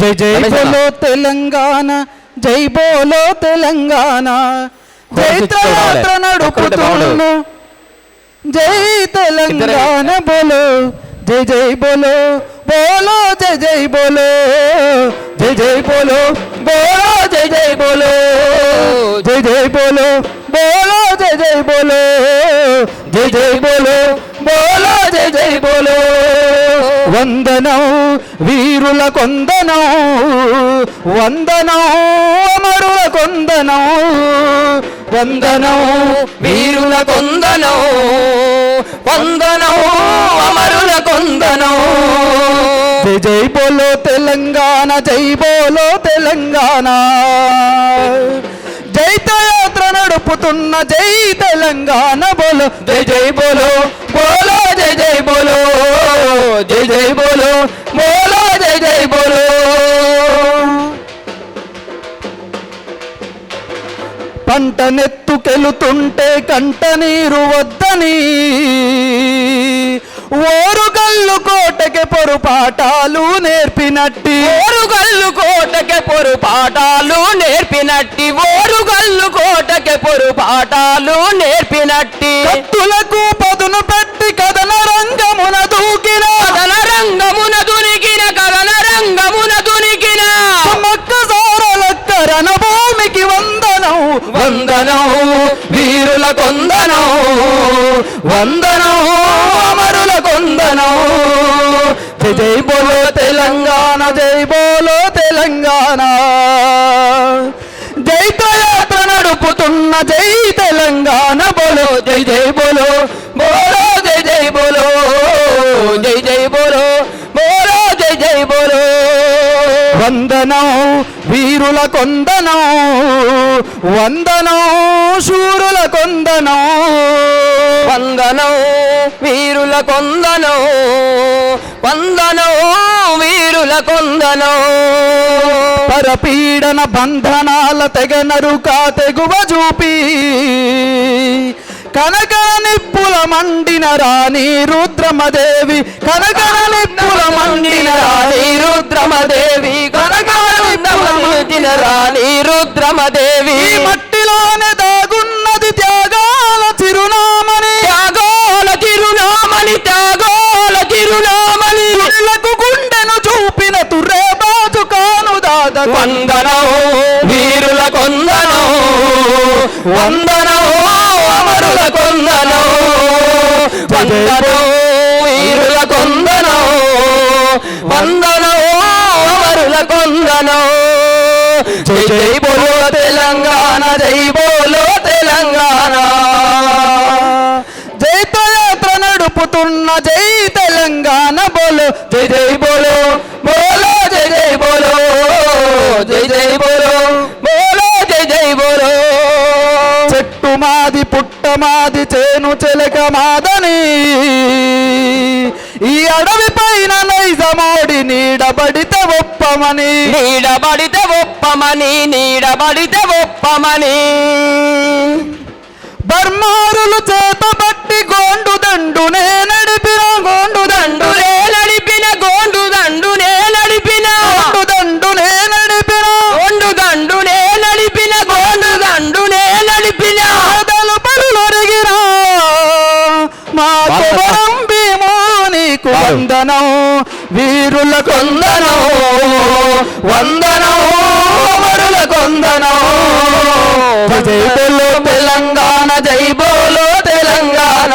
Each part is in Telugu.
జై జై బోలో తెలంగాణ, జై బోలో తెలంగాణ, జైత్రయాత్ర నడుపుతున్న జై తెలంగాణ బోలో, జై జై బోలో బోలో, జై జై బోలో, జై జై బోలో బోలో, జై జై బోలో, జై జై బోలో బోలో, జై జై బోలో, జై జై బోలో బోలో, జై జై బోలో. వందనం వీరుల కొందనం, వందనం అమరుల కొందనం, వందనం వీరుల కొందనం, వందనం అమరుల కొందనం. జై జై బోలో తెలంగాణ, జై బోలో తెలంగాణ, జైత్రయాత్ర నడుపుతున్న జై తెలంగాణ బోలో, జై జై బోలో బోలో, జై జై బోలో, జై జై బోలో బోలో, జై జై బోలో. పంట నెత్తుకెళుతుంటే కంట నీరు వద్దని, ఓరుగల్లు కోటకి పొరుపాటాలు నేర్పినట్టి, ఓరుగల్లు కోటకి పొరుపాటాలు నేర్పినట్టి, ఓరుగల్లు కోటకి పొరుపాటాలు నేర్పినట్టి. కత్తులకు పదును పెట్టి కథన రంగమున దూకిన, కథన రంగమున దునికిన, కథన రంగమున దునికిన మక్కసారలక్క రణభూమికి వందనం, వందనం వీరుల కొందనం, వందనం అమరుల కొందనం. జై జై బోలో తెలంగాణ, జై బోలో తెలంగాణ, జైత్రయాత్ర నడుపుతున్న జై తెలంగాణ బోలో, జై జై బోలో బోలో, జై జై బోలో, జై జై బోలో బోలో, జై జై బోలో. వందనం వీరుల కొందనం, వందనం శూరుల కొందనం, వందనం వీరుల కొందనం, వందనం వీరుల కొందనం. పరపీడన బంధనాల తెగనరుక తెగువ చూపి, కనకన నిప్పుల మండిన రాణి రుద్రమదేవి, కనకన నిప్పుల మండిన రాణి రుద్రమదేవి, కనకన నిప్పుల మండిన రాణి రుద్రమదేవి. మట్టిలోనే దాగున్నది త్యాగాల చిరునామని, త్యాగాల చిరునామని, త్యాగాల చిరునామని. గుళ్ళకు గుండెను చూపిన తుర్రే బాజు కాను దాద. వందనం వీరుల కొందనం, వందనం అమరుల కొందనం, వందనం వీరుల కొందనం, వందనం అమరుల కొందనం. జై జై బోలో తెలంగాణ, జై బోలో తెలంగాణ, జైత్రయాత్ర నడుపుతున్న జై తెలంగాణ బోలో, జై జై బోలో బోలో, జై జై బోలో, జై జై బోలో బోలో, జై జై బోలో. చెట్టు మాది పుట్ట మాది చేను చెలక మాదని, ఈ అడవి పైన నైజమోడి నీడబడితే ఒప్పమని, నీడబడితే ఒప్పమని, నీడబడితే ఒప్పమని. బర్మారులు చేతబట్టి గోండు దండునే నడిపిన, గోండు దండునే నడిపిన, గోండు దండునే నడిపిన, గోండు దండునే నడిపిన, గోండు దండునే నడిపిన, గోండు దండునే నడిపిన. ఆదలు పరులొరిగిన మా కుమరం భీమో నీకు వందనం, వీరుల కొందనం, వందనం అమరుల కొందనం. జై బోలో తెలంగాణ, జై బోలో తెలంగాణ,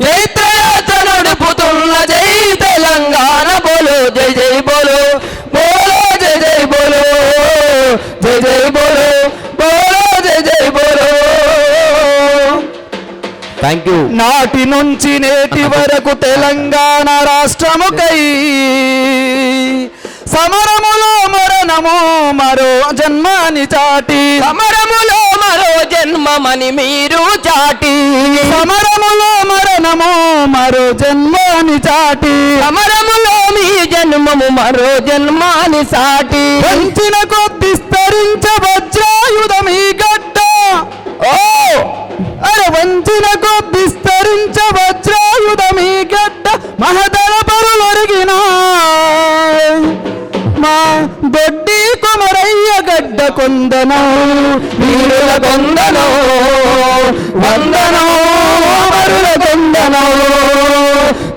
జైత్రయాత్ర నడుపుతున్న జై తెలంగాణ బోలో, జై జై బోలో బోలో, జై జై బోలో, జై జై బోలో బోలో, జై జై బోలో. Thank you. నాటి నుంచి నేటి వరకు తెలంగాణ రాష్ట్రముకై సమరములో మరణము మరో జన్మని చాటి, సమరములో మరో జన్మమని మీరు చాటి, సమరములో మరణము మరో జన్మని చాటి, సమరములో మీ జన్మము మరో జన్మాని సాటి. వంచిన కొద్ది స్తరించ వజ్రాయుధం ఈ గడ్డ, ఓ అరే వంచిన కొద్ది స్తరించ వజ్రాయుధం ఈ గడ్డ, మహదళ పరులొరిగిన రామరయ్య గడ్డ కొందనం వీరుల కొందనం వందనం అమరుల కొందనం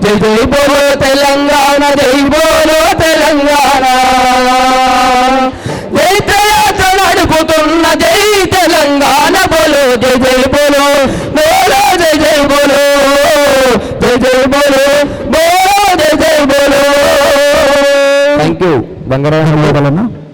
జై జై బోలో తెలంగాణ జై బోలో తెలంగాణ జైత్రయాత్ర నడుపుతున్న జై తెలంగాణ బోలో జై జై బోలో బోలో జై జై బోలో జై జై బోలో బోలో జై జై బోలో. Thank you Bangarraju.